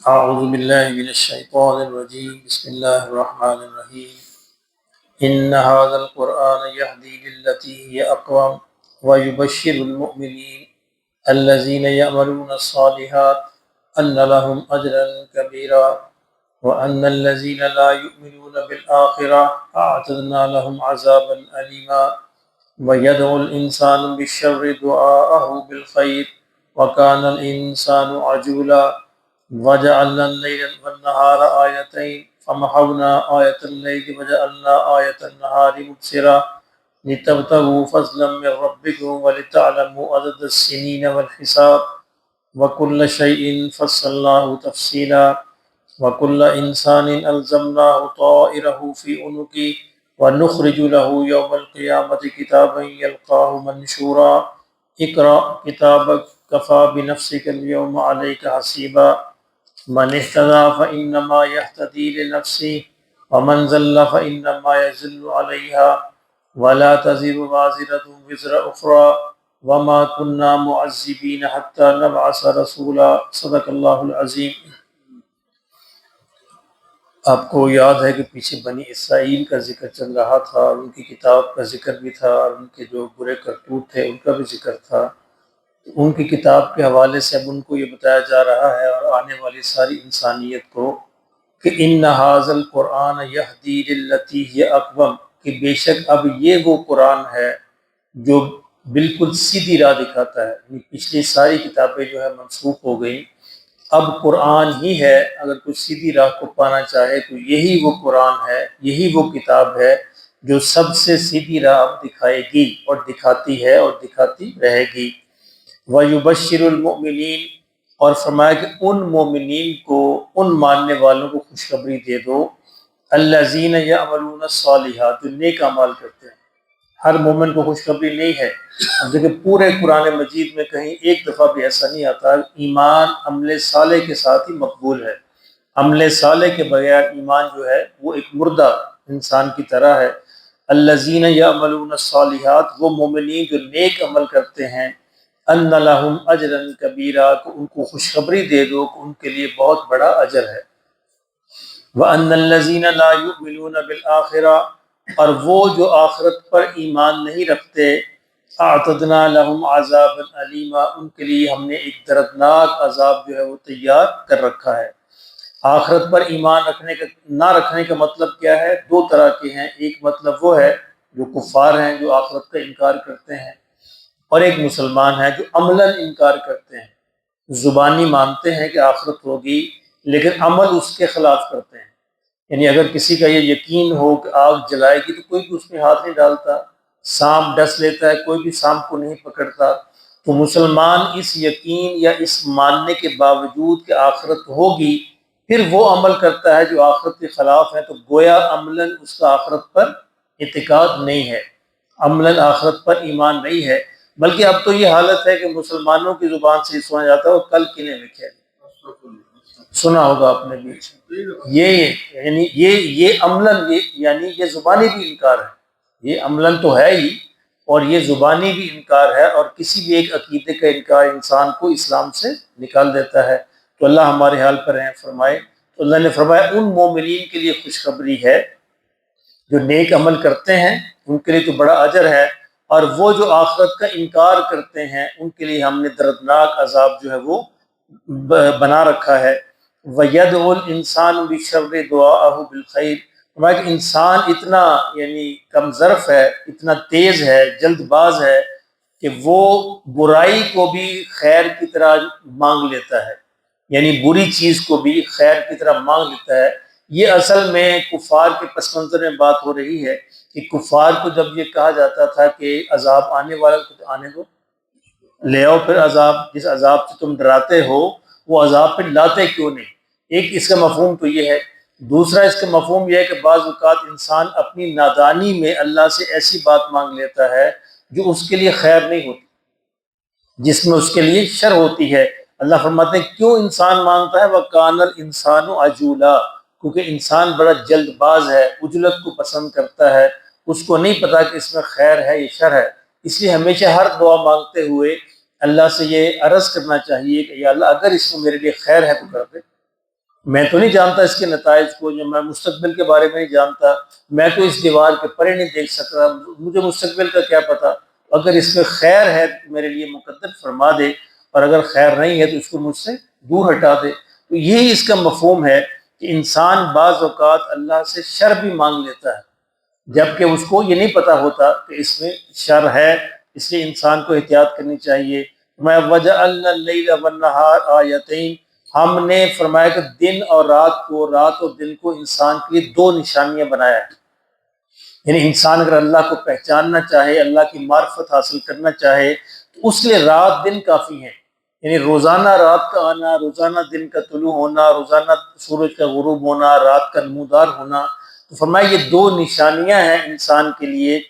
أعوذ بالله من الشيطان الرجيم بسم الله الرحمن الرحيم إن هذا القرآن يهدي للتي هي أقوم ويبشر المؤمنين الذين يعملون الصالحات أن لهم أجرا كبيرا وأن الذين لا يؤمنون بالآخرة أعتدنا لهم عذابا أليما ويدعو الإنسان بالشر دعاءه بالخير وكان الإنسان عجولا وجعلنا الليل والنهار آيتين فمحونا آية الليل وجعلنا آية النهار مبصرا لتبتغوا فضلا من ربكم ولتعلموا عدد السنين والحساب وكل شيء فصلناه تفصيلا وكل إنسان ألزمناه طائره في عنقه ونخرج له يوم القيامة كتابا يلقاه منشورا اقرأ كتابك كفى بنفسك اليوم عليك حسيبا من اهتدى فإنما يهتدي لنفسه ومن زل فإنما يزل عليها ولا تزر وازرة وزر أخرى وما كنا معذبين حتى نبعث رسولا صدق اللہ العظیم۔ آپ کو یاد ہے کہ پیچھے بنی اسرائیل کا ذکر چل رہا تھا، اور ان کی کتاب کا ذکر بھی تھا، اور ان کے جو برے کرتوت تھے ان کا بھی ذکر تھا۔ ان کی کتاب کے حوالے سے اب ان کو یہ بتایا جا رہا ہے اور آنے والی ساری انسانیت کو کہ ان ھذا القرآن یہدی للتی ہی اقوم، کہ بے شک اب یہ وہ قرآن ہے جو بالکل سیدھی راہ دکھاتا ہے۔ یعنی پچھلی ساری کتابیں جو ہے منسوخ ہو گئیں، اب قرآن ہی ہے، اگر کوئی سیدھی راہ کو پانا چاہے تو یہی وہ قرآن ہے، یہی وہ کتاب ہے جو سب سے سیدھی راہ اب دکھائے گی اور دکھاتی ہے اور دکھاتی رہے گی۔ وَيُبَشِّرُ الْمُؤْمِنِينَ، اور فرمایا کہ ان مومنین کو، ان ماننے والوں کو خوشخبری دے دو، الَّذِينَ يَعْمَلُونَ الصَّالِحَاتِ، جو نیک اعمال کرتے ہیں۔ ہر مومن کو خوشخبری نہیں ہے۔ اب دیکھیں پورے قرآن مجید میں کہیں ایک دفعہ بھی ایسا نہیں آتا، ایمان عمل صالح کے ساتھ ہی مقبول ہے۔ عمل صالح کے بغیر ایمان جو ہے وہ ایک مردہ انسان کی طرح ہے۔ الذین یعملون الصالحات، وہ مومنین جو نیک عمل کرتے ہیں، ان لہم اجرا کبیرا، کو ان کو خوشخبری دے دو کہ ان کے لیے بہت بڑا اجر ہے۔ وَأَنَّ الَّذِينَ لَا يُؤْمِنُونَ بِالْآخِرَةِ، اور وہ جو آخرت پر ایمان نہیں رکھتے، اعتدنا لہم عذابا علیما، ان کے لیے ہم نے ایک دردناک عذاب جو ہے وہ تیار کر رکھا ہے۔ آخرت پر ایمان رکھنے کا، نہ رکھنے کا مطلب کیا ہے؟ دو طرح کے ہیں۔ ایک مطلب وہ ہے جو کفار ہیں، جو آخرت کا انکار کرتے ہیں، اور ایک مسلمان ہے جو عملاً انکار کرتے ہیں۔ زبانی مانتے ہیں کہ آخرت ہوگی لیکن عمل اس کے خلاف کرتے ہیں۔ یعنی اگر کسی کا یہ یقین ہو کہ آگ جلائے گی تو کوئی بھی اس میں ہاتھ نہیں ڈالتا، سانپ ڈس لیتا ہے، کوئی بھی سانپ کو نہیں پکڑتا۔ تو مسلمان اس یقین یا اس ماننے کے باوجود کہ آخرت ہوگی، پھر وہ عمل کرتا ہے جو آخرت کے خلاف ہے، تو گویا عملاً اس کا آخرت پر اعتقاد نہیں ہے، عملاً آخرت پر ایمان نہیں ہے۔ بلکہ اب تو یہ حالت ہے کہ مسلمانوں کی زبان سے سنا جاتا ہے وہ کل کنے لکھے، سنا ہوگا آپ نے بھی۔ یہ یعنی یہ عملاً، یعنی یہ زبانی بھی انکار ہے، یہ عملاً تو ہے ہی اور یہ زبانی بھی انکار ہے، اور کسی بھی ایک عقیدے کا انکار انسان کو اسلام سے نکال دیتا ہے۔ تو اللہ ہمارے حال پر رحم فرمائے۔ تو اللہ نے فرمایا ان مومنین کے لیے خوشخبری ہے جو نیک عمل کرتے ہیں، ان کے لیے تو بڑا اجر ہے، اور وہ جو آخرت کا انکار کرتے ہیں ان کے لیے ہم نے دردناک عذاب جو ہے وہ بنا رکھا ہے۔ وَيَدْعُ الْإِنسَانُ بِالشَّرِّ دُعَاءَهُ بِالْخَيْرِ، ہمارا کہ انسان اتنا یعنی کم ظرف ہے، اتنا تیز ہے، جلد باز ہے کہ وہ برائی کو بھی خیر کی طرح مانگ لیتا ہے، یعنی بری چیز کو بھی خیر کی طرح مانگ لیتا ہے۔ یہ اصل میں کفار کے پس منظر میں بات ہو رہی ہے کہ کفار کو جب یہ کہا جاتا تھا کہ عذاب آنے والا تو آنے دو، لے آؤ پھر عذاب، جس عذاب سے تم ڈراتے ہو وہ عذاب پھر لاتے کیوں نہیں؟ ایک اس کا مفہوم تو یہ ہے۔ دوسرا اس کا مفہوم یہ ہے کہ بعض اوقات انسان اپنی نادانی میں اللہ سے ایسی بات مانگ لیتا ہے جو اس کے لیے خیر نہیں ہوتی، جس میں اس کے لیے شر ہوتی ہے۔ اللہ فرماتے ہیں کیوں انسان مانگتا ہے؟ وَكَانَ الْإِنسَانُ عَجُولًا، کیونکہ انسان بڑا جلد باز ہے، عجلت کو پسند کرتا ہے، اس کو نہیں پتا کہ اس میں خیر ہے یا شر ہے۔ اس لیے ہمیشہ ہر دعا مانگتے ہوئے اللہ سے یہ عرض کرنا چاہیے کہ یا اللہ اگر اس میں میرے لیے خیر ہے تو کر دے، میں تو نہیں جانتا اس کے نتائج کو، جو میں مستقبل کے بارے میں نہیں جانتا، میں تو اس دیوار کے پرے نہیں دیکھ سکتا، مجھے مستقبل کا کیا پتا؟ اگر اس میں خیر ہے میرے لیے مقدر فرما دے، اور اگر خیر نہیں ہے تو اس کو مجھ سے دور ہٹا دے۔ تو یہی اس کا مفہوم ہے کہ انسان بعض اوقات اللہ سے شر بھی مانگ لیتا ہے، جبکہ اس کو یہ نہیں پتا ہوتا کہ اس میں شر ہے، اس لیے انسان کو احتیاط کرنی چاہیے۔ میں وجعلنا اللیل والنہار آیتین، ہم نے فرمایا کہ دن اور رات کو، رات اور دن کو انسان کے لیے دو نشانیاں بنایا ہے۔ یعنی انسان اگر اللہ کو پہچاننا چاہے، اللہ کی معرفت حاصل کرنا چاہے، تو اس لیے رات دن کافی ہیں۔ یعنی روزانہ رات کا آنا، روزانہ دن کا طلوع ہونا، روزانہ سورج کا غروب ہونا، رات کا نمودار ہونا، تو فرمایا یہ دو نشانیاں ہیں انسان کے لیے۔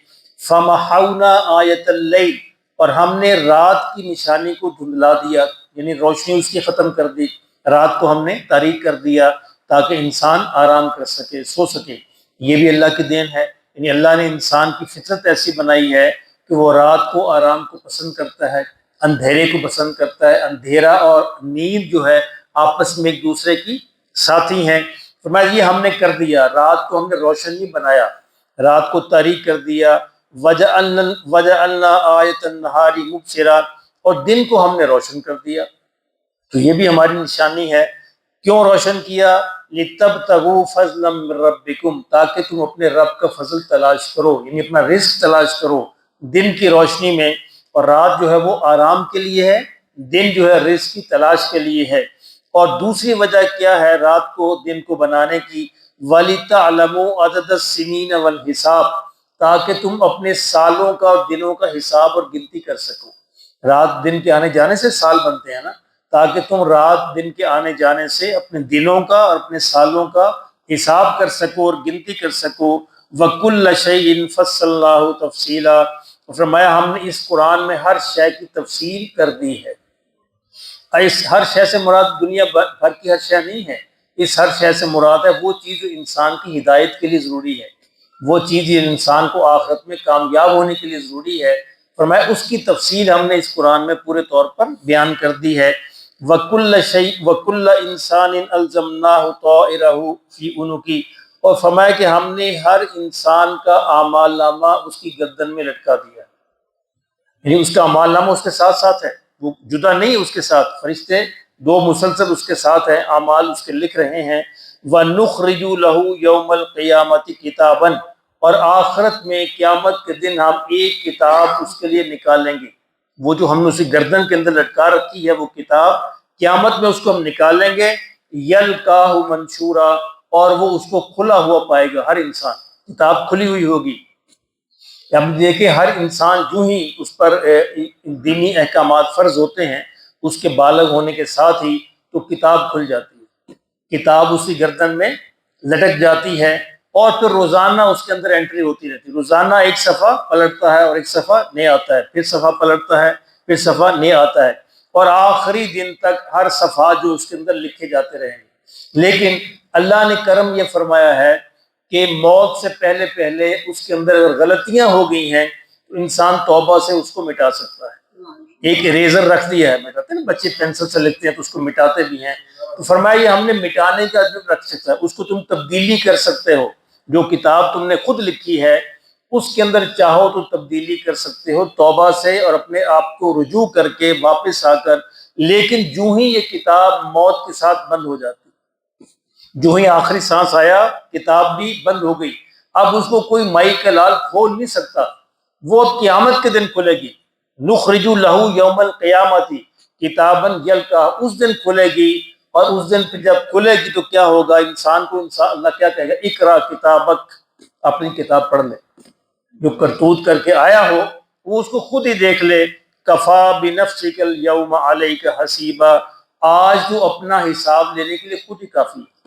فَمَحَوْنَا آیَةَ اللیل، اور ہم نے رات کی نشانی کو دھندلا دیا، یعنی روشنی اس کی ختم کر دی، رات کو ہم نے تاریک کر دیا تاکہ انسان آرام کر سکے، سو سکے۔ یہ بھی اللہ کی دین ہے، یعنی اللہ نے انسان کی فطرت ایسی بنائی ہے کہ وہ رات کو آرام کو پسند کرتا ہے، اندھیرے کو پسند کرتا ہے۔ اندھیرا اور نیند جو ہے آپس میں ایک دوسرے کی ساتھی ہیں۔ فرمایا یہ ہم نے کر دیا، رات کو ہم نے روشن نہیں بنایا، رات کو تاریک کر دیا۔ وجعلنا آیۃ النہار مبصرا، اور دن کو ہم نے روشن کر دیا۔ تو یہ بھی ہماری نشانی ہے۔ کیوں روشن کیا؟ لِتَبْتَغُوا فَضْلًا مِّن رَبِّكُمْ، تاکہ تم اپنے رب کا فضل تلاش کرو، یعنی اپنا رزق تلاش کرو دن کی روشنی میں۔ اور رات جو ہے وہ آرام کے لیے ہے، دن جو ہے رزق کی تلاش کے لیے ہے۔ اور دوسری وجہ کیا ہے رات کو دن کو بنانے کی؟ وَلِتَعْلَمُوا عَدَدَ السِّنِينَ وَالْحِسَابَ، تاکہ تم اپنے سالوں کا اور دنوں کا حساب اور گنتی کر سکو۔ رات دن کے آنے جانے سے سال بنتے ہیں نا، تاکہ تم رات دن کے آنے جانے سے اپنے دنوں کا اور اپنے سالوں کا حساب کر سکو اور گنتی کر سکو۔ وَكُلَّ شَيْءٍ فَصَّلْنَاهُ تَفْصِيلًا، فرمایا ہم نے اس قرآن میں ہر شے کی تفصیل کر دی ہے۔ اس ہر شے سے مراد دنیا بھر کی ہر شے نہیں ہے، اس ہر شے سے مراد ہے وہ چیز جو انسان کی ہدایت کے لیے ضروری ہے، وہ چیز جو انسان کو آخرت میں کامیاب ہونے کے لیے ضروری ہے۔ فرمایا اس کی تفصیل ہم نے اس قرآن میں پورے طور پر بیان کر دی ہے۔ وَكُلَّ إِنسَانٍ أَلْزَمْنَاهُ طَائِرَهُ فِي عُنُقِهِ، اور فرمایا کہ ہم نے ہر انسان کا اعمال نامہ اس کی گردن میں لٹکا دیا، یعنی اس کا اعمال نامہ اس کے ساتھ ساتھ ہے، وہ جدا نہیں، اس کے ساتھ فرشتے دو مسلسل اس کے ساتھ ہیں، اعمال اس کے لکھ رہے ہیں۔ وَنُخْرِجُ لَهُ يَوْمَ الْقِيَامَةِ كِتَابًا، اور آخرت میں قیامت کے دن ہم ایک کتاب اس کے لیے نکالیں گے، وہ جو ہم نے اسی گردن کے اندر لٹکا رکھی ہے وہ کتاب قیامت میں اس کو ہم نکالیں گے۔ یلقاہ منشورا، اور وہ اس کو کھلا ہوا پائے گا، ہر انسان کتاب کھلی ہوئی ہوگی۔ اب دیکھیں ہر انسان جو ہی اس پر دینی احکامات فرض ہوتے ہیں، اس کے بالغ ہونے کے ساتھ ہی تو کتاب کھل جاتی ہے، کتاب اسی گردن میں لٹک جاتی ہے، اور پھر روزانہ اس کے اندر انٹری ہوتی رہتی ہے، روزانہ ایک صفحہ پلٹتا ہے اور ایک صفحہ نئے آتا ہے، پھر صفحہ پلٹتا ہے، پھر صفحہ نئے آتا ہے، اور آخری دن تک ہر صفحہ جو اس کے اندر لکھے جاتے رہیں گے۔ لیکن اللہ نے کرم یہ فرمایا ہے کہ موت سے پہلے پہلے اس کے اندر اگر غلطیاں ہو گئی ہیں تو انسان توبہ سے اس کو مٹا سکتا ہے۔ ایک اریزر رکھ دیا ہے، مٹاتے ہیں نا بچے پینسل سے لکھتے ہیں تو اس کو مٹاتے بھی ہیں، تو فرمایا یہ ہم نے مٹانے کا عزم رکھ سکتا ہے، اس کو تم تبدیلی کر سکتے ہو، جو کتاب تم نے خود لکھی ہے اس کے اندر چاہو تو تبدیلی کر سکتے ہو توبہ سے اور اپنے آپ کو رجوع کر کے واپس آ کر۔ لیکن جو ہی یہ کتاب موت کے ساتھ بند ہو جاتی، جو ہی آخری سانس آیا کتاب بھی بند ہو گئی، اب اس کو کوئی مائی کا لال کھول نہیں سکتا، وہ قیامت کے دن کھلے گی۔ نخرج لہ یوم القیامت کتابا یلقا، اس دن کھلے گی، اور اس دن پھر جب کھلے گی تو کیا ہوگا؟ انسان کو اللہ کیا کہے گا؟ اقرا کتابک، اپنی کتاب پڑھ لے، جو کرتوت کر کے آیا ہو وہ اس کو خود ہی دیکھ لے۔ کفا بنفسک الیوم علیک حسیبا، آج تو اپنا حساب لینے کے لیے خود ہی کافی ہے،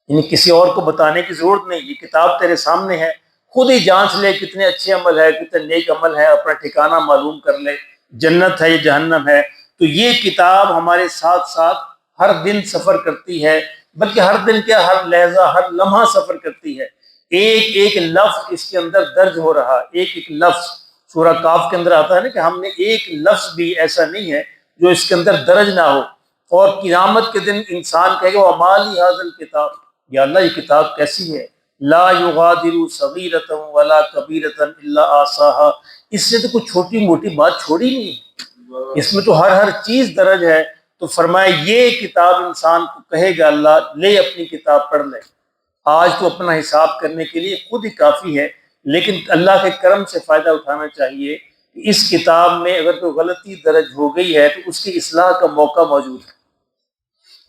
یعنی کسی اور کو بتانے کی ضرورت نہیں، یہ کتاب تیرے سامنے ہے، خود ہی جانچ لے کتنے اچھے عمل ہے، کتنے نیک عمل ہے، اپنا ٹھکانہ معلوم کر لے، جنت ہے یا جہنم ہے۔ تو یہ کتاب ہمارے ساتھ ساتھ ہر دن سفر کرتی ہے، بلکہ ہر دن کیا، ہر لحظہ ہر لمحہ سفر کرتی ہے، ایک ایک لفظ اس کے اندر درج ہو رہا، ایک ایک لفظ۔ سورہ کاف کے اندر آتا ہے نا کہ ہم نے ایک لفظ بھی ایسا نہیں ہے جو اس کے اندر درج نہ ہو۔ اور قیامت کے دن انسان کہے گا وما لی ھذا الکتاب، یا اللہ یہ کتاب کیسی ہے، لا یغادر صغیرۃ ولا کبیرۃ الا احصاها، اس نے تو کوئی چھوٹی موٹی بات چھوڑی نہیں، اس میں تو ہر چیز درج ہے۔ تو فرمایا یہ کتاب انسان کو کہے گا اللہ لے اپنی کتاب پڑھ لے، آج تو اپنا حساب کرنے کے لیے خود ہی کافی ہے، لیکن اللہ کے کرم سے فائدہ اٹھانا چاہیے کہ اس کتاب میں اگر کوئی غلطی درج ہو گئی ہے تو اس کی اصلاح کا موقع موجود ہے،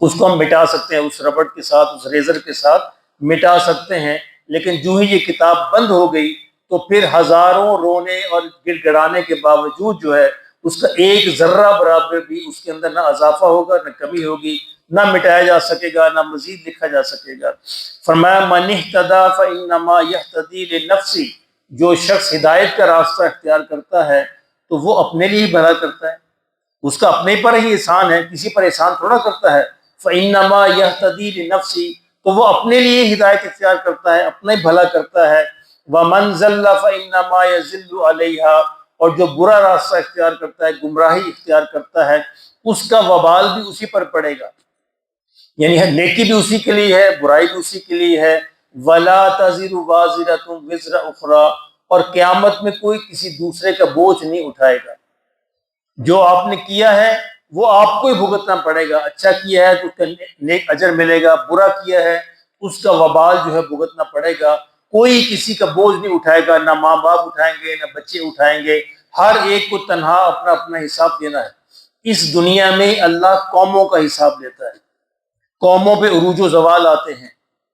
اس کو ہم مٹا سکتے ہیں، اس ربڑ کے ساتھ، اس ریزر کے ساتھ مٹا سکتے ہیں، لیکن جو ہی یہ کتاب بند ہو گئی تو پھر ہزاروں رونے اور گڑ گڑانے کے باوجود جو ہے اس کا ایک ذرہ برابر بھی اس کے اندر نہ اضافہ ہوگا نہ کمی ہوگی، نہ مٹایا جا سکے گا نہ مزید لکھا جا سکے گا۔ فرمایا من اہتدی فانما یہتدی لنفسی، جو شخص ہدایت کا راستہ اختیار کرتا ہے تو وہ اپنے لیے ہی بھلا کرتا ہے، اس کا اپنے پر ہی احسان ہے، کسی پر احسان تھوڑا کرتا ہے۔ فانما یہتدی لنفسی، تو وہ اپنے لیے ہدایت اختیار کرتا ہے، اپنا ہی بھلا کرتا ہے۔ ومن ضل فانما یضل علیہا، اور جو برا راستہ اختیار کرتا ہے، گمراہی اختیار کرتا ہے، اس کا وبال بھی اسی پر پڑے گا، یعنی نیکی بھی اسی کے لیے ہے، برائی بھی اسی کے لیے ہے۔ ولا تزر وازرۃ وزر اخری، اور قیامت میں کوئی کسی دوسرے کا بوجھ نہیں اٹھائے گا، جو آپ نے کیا ہے وہ آپ کو ہی بھگتنا پڑے گا، اچھا کیا ہے تو نیک اجر ملے گا، برا کیا ہے اس کا وبال جو ہے بھگتنا پڑے گا، کوئی کسی کا بوجھ نہیں اٹھائے گا، نہ ماں باپ اٹھائیں گے نہ بچے اٹھائیں گے، ہر ایک کو تنہا اپنا اپنا حساب دینا ہے۔ اس دنیا میں اللہ قوموں کا حساب لیتا ہے، قوموں پہ عروج و زوال آتے ہیں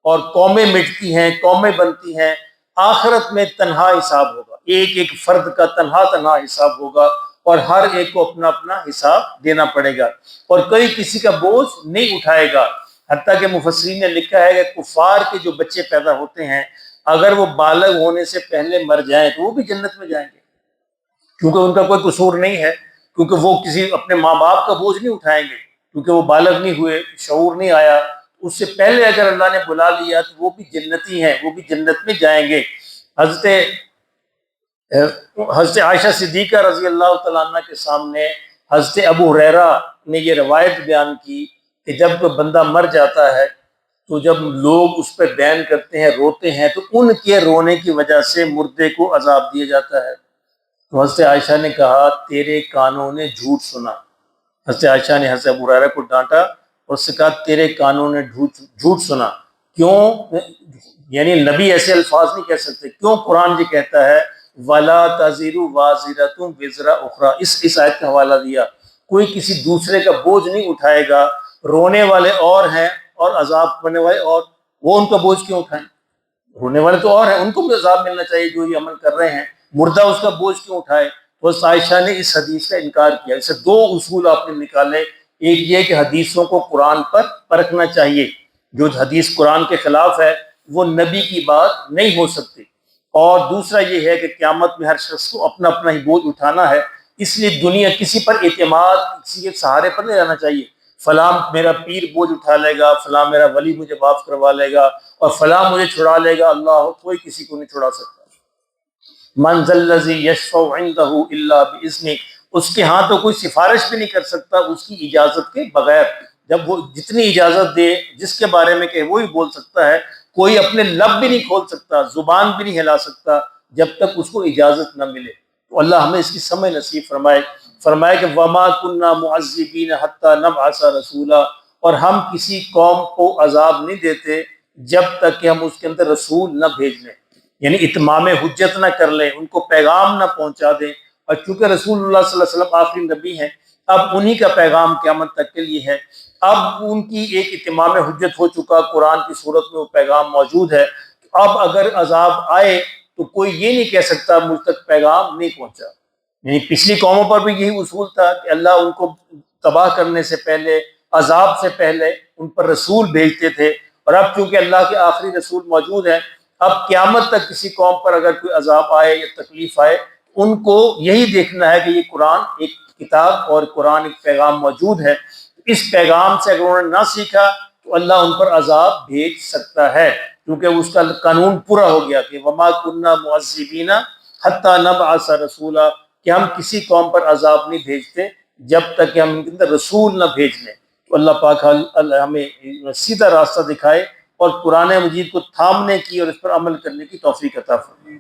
اور قومیں مٹتی ہیں، قومیں بنتی ہیں، آخرت میں تنہا حساب ہوگا، ایک ایک فرد کا تنہا حساب ہوگا اور ہر ایک کو اپنا اپنا حساب دینا پڑے گا، اور کوئی کسی کا بوجھ نہیں اٹھائے گا۔ حتیٰ کہ مفسرین نے لکھا ہے کہ کفار کے جو بچے پیدا ہوتے ہیں اگر وہ بالغ ہونے سے پہلے مر جائیں تو وہ بھی جنت میں جائیں گے، کیونکہ ان کا کوئی قصور نہیں ہے، کیونکہ وہ کسی اپنے ماں باپ کا بوجھ نہیں اٹھائیں گے، کیونکہ وہ بالغ نہیں ہوئے، شعور نہیں آیا، اس سے پہلے اگر اللہ نے بلا لیا تو وہ بھی جنتی ہیں، وہ بھی جنت میں جائیں گے۔ حضرت عائشہ صدیقہ رضی اللہ تعالیٰ عنہ کے سامنے حضرت ابو ہریرہ نے یہ روایت بیان کی کہ جب کوئی بندہ مر جاتا ہے تو جب لوگ اس پہ بین کرتے ہیں، روتے ہیں، تو ان کے رونے کی وجہ سے مردے کو عذاب دیا جاتا ہے۔ تو حضرت عائشہ نے کہا تیرے کانوں نے جھوٹ سنا، حضرت عائشہ نے حضرت ابو ہریرہ کو ڈانٹا اور اس سے کہا تیرے کانوں نے جھوٹ سنا، کیوں؟ یعنی نبی ایسے الفاظ نہیں کہہ سکتے، کیوں؟ قرآن یہ کہتا ہے وَلَا تَزِرُ وَازِرَةٌ وِزْرَ أُخْرَى، اس آیت کا حوالہ دیا، کوئی کسی دوسرے کا بوجھ نہیں اٹھائے گا، رونے والے اور ہیں اور عذاب پانے والے اور، وہ ان کا بوجھ کیوں اٹھائیں؟ رونے والے تو اور ہیں، ان کو بھی عذاب ملنا چاہیے جو یہ عمل کر رہے ہیں، مردہ اس کا بوجھ کیوں اٹھائے؟ تو عائشہ نے اس حدیث کا انکار کیا۔ اسے دو اصول آپ نے نکالے، ایک یہ کہ حدیثوں کو قرآن پر پرکھنا چاہیے، جو حدیث قرآن کے خلاف ہے وہ نبی کی بات نہیں ہو سکتی، اور دوسرا یہ ہے کہ قیامت میں ہر شخص کو اپنا اپنا ہی بوجھ اٹھانا ہے، اس لیے دنیا کسی پر اعتماد، کسی کے سہارے پر نہیں رہنا چاہیے، فلاں میرا پیر بوجھ اٹھا لے گا، فلاں میرا ولی مجھے معاف کروا لے گا اور فلاں مجھے چھڑا لے گا، اللہ کوئی کسی کو نہیں چھڑا سکتا۔ من ذا الذی یشفع عندہ الا باذنہ، اس کے ہاں تو کوئی سفارش بھی نہیں کر سکتا اس کی اجازت کے بغیر، جب وہ جتنی اجازت دے جس کے بارے میں کہ وہی بول سکتا ہے، کوئی اپنے لب بھی نہیں کھول سکتا، زبان بھی نہیں ہلا سکتا جب تک اس کو اجازت نہ ملے۔ تو اللہ ہمیں اس کی سمجھ نصیب فرمائے۔ فرمائے کہ وما كنا معذبین حتی نبعث رسولا، اور ہم کسی قوم کو عذاب نہیں دیتے جب تک کہ ہم اس کے اندر رسول نہ بھیج لیں، یعنی اتمام حجت نہ کر لیں، ان کو پیغام نہ پہنچا دیں، اور چونکہ رسول اللہ صلی اللہ علیہ وسلم آخری نبی ہیں، اب انہی کا پیغام قیامت تک کے لیے ہے، اب ان کی ایک اتمام حجت ہو چکا، قرآن کی صورت میں وہ پیغام موجود ہے، اب اگر عذاب آئے تو کوئی یہ نہیں کہہ سکتا مجھ تک پیغام نہیں پہنچا۔ یعنی پچھلی قوموں پر بھی یہی اصول تھا کہ اللہ ان کو تباہ کرنے سے پہلے، عذاب سے پہلے ان پر رسول بھیجتے تھے، اور اب چونکہ اللہ کے آخری رسول موجود ہیں، اب قیامت تک کسی قوم پر اگر کوئی عذاب آئے یا تکلیف آئے، ان کو یہی دیکھنا ہے کہ یہ قرآن ایک کتاب اور قرآن ایک پیغام موجود ہے، اس پیغام سے اگر انہوں نے نہ سیکھا تو اللہ ان پر عذاب بھیج سکتا ہے، کیونکہ اس کا قانون پورا ہو گیا کہ وما كنا معذبین حتی نبعث رسولا، کہ ہم کسی قوم پر عذاب نہیں بھیجتے جب تک کہ ہم ان کے اندر رسول نہ بھیج لیں۔ تو اللہ پاک ہمیں سیدھا راستہ دکھائے اور قرآن مجید کو تھامنے کی اور اس پر عمل کرنے کی توفیق عطا فرمائے۔